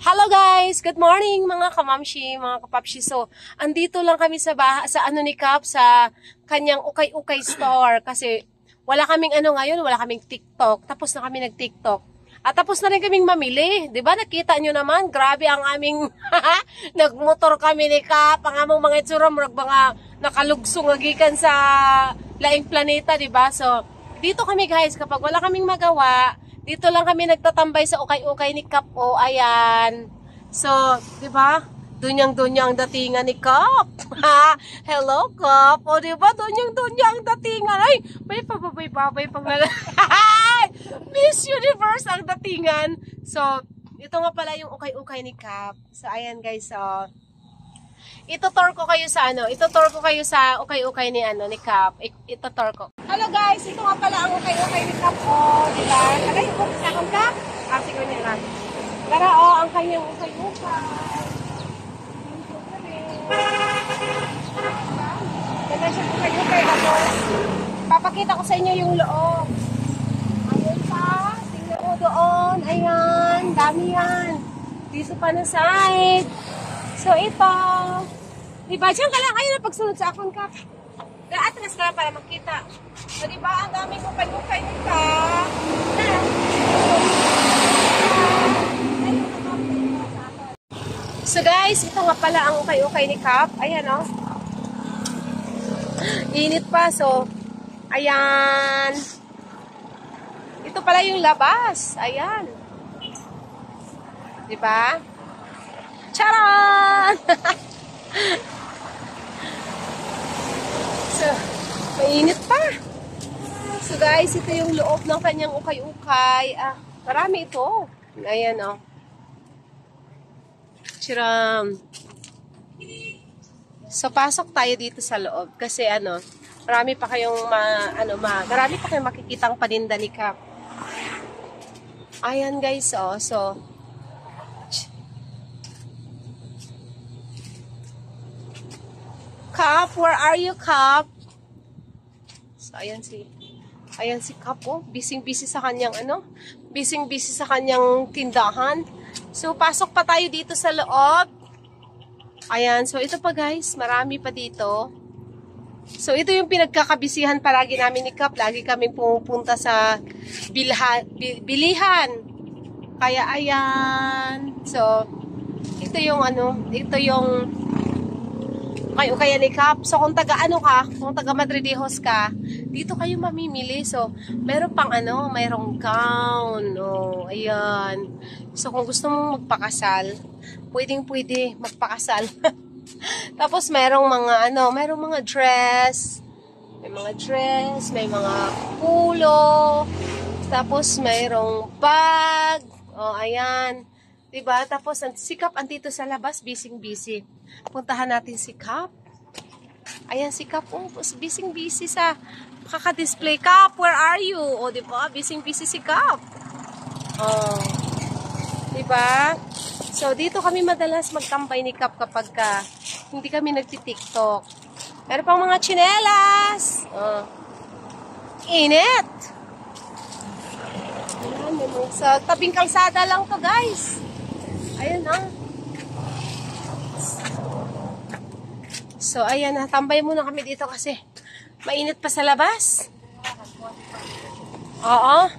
Hello guys! Good morning mga kamamshi, mga kapapshi. So, andito lang kami sa ano ni Kap, sa kanyang ukay-ukay store. Kasi wala kaming ngayon, wala kaming TikTok. Tapos na kami nag-TikTok. At tapos na rin kaming mamili. Diba nakita nyo naman, grabe ang aming nagmotor kami ni Kap. Ang among mga itsura, mga nakalugsong agikan sa laing planeta, diba? So, dito kami guys, kapag wala kaming magawa, dito lang kami nagtatambay sa ukay-ukay ni Kap. O, ayan. So, di ba? Dunyang-dunya ang datingan ni Kap. Hello, Kap. O, di ba? Dunyang-dunya ang datingan. Ay, may pababay-babay pang Miss Universe ang datingan. So, ito nga pala yung ukay-ukay ni Kap. So, ayan guys. So, itutur ko kayo sa ukay-ukay ni Kap. Itutur ko. Hello guys, ito nga pala ang ukay-ukay ni Kap. Oh, di ba? Tagay ko sa akong Kap. Sige na lang. Tara, ang kanyang ukay-ukay. Ganda siya ukay-ukay. Papakita ko sa inyo yung loob. Ayun pa. Tingnan mo doon. Ayan. Dami yan. Dito pa na side. So, ito. Diba? Diyan ka lang. Ayun na pagsunod sa akong Kap. Atras ka para makita. So, diba? Ang daming ukay-ukay nito. So, guys, ito nga pala ang ukay-ukay ni Kap. Ayan, oh. Init pa. So, ayan. Ito pala yung labas. Ayan. Diba? Charan! So, mainit pa. So guys, ito yung loob ng kanyang ukay-ukay. Marami ito. Ayan, oh. Charan! So, pasok tayo dito sa loob. Kasi, marami pa kayong marami pa kayong makikitang paninda ni Kap. Ayan, guys, oh. So, Kap, where are you, Kap? So, ayan si Kap, oh. Busy-busy sa kanyang, busy-busy sa kanyang tindahan. So, pasok pa tayo dito sa loob. Ayan, so ito pa guys, marami pa dito. So, ito yung pinagkakabisihan palagi namin ni Kap. Lagi kami pumupunta sa bilihan. Kaya, ayan. So, ito yung ukay-ukay ni Kap. So, kung kung taga Madridejos ka, dito kayo mamimili. So, meron pang mayroong gown. Oh, ayan. So, kung gusto mong magpakasal, pwedeng-pwede magpakasal. Tapos, merong mga dress. May mga dress, may mga pulo. Tapos, mayroong bag. Oh, ayan. Diba? Tapos, si Kap andito sa labas, busy-busy. Puntahan natin si Kap. Ayan si Kap. Oh, busy-busy sa kaka-display. Kap, where are you? O, diba? Busy-busy si Kap. Oh. Diba? So, dito kami madalas magtambay ni Kap kapag hindi kami nagti-TikTok. Meron pang mga tsinelas. Oh. Init! Ayan, sa tabing kalsada lang to, guys. Ayan, So, ayan na. Tambay muna kami dito kasi mainit pa sa labas. Oo.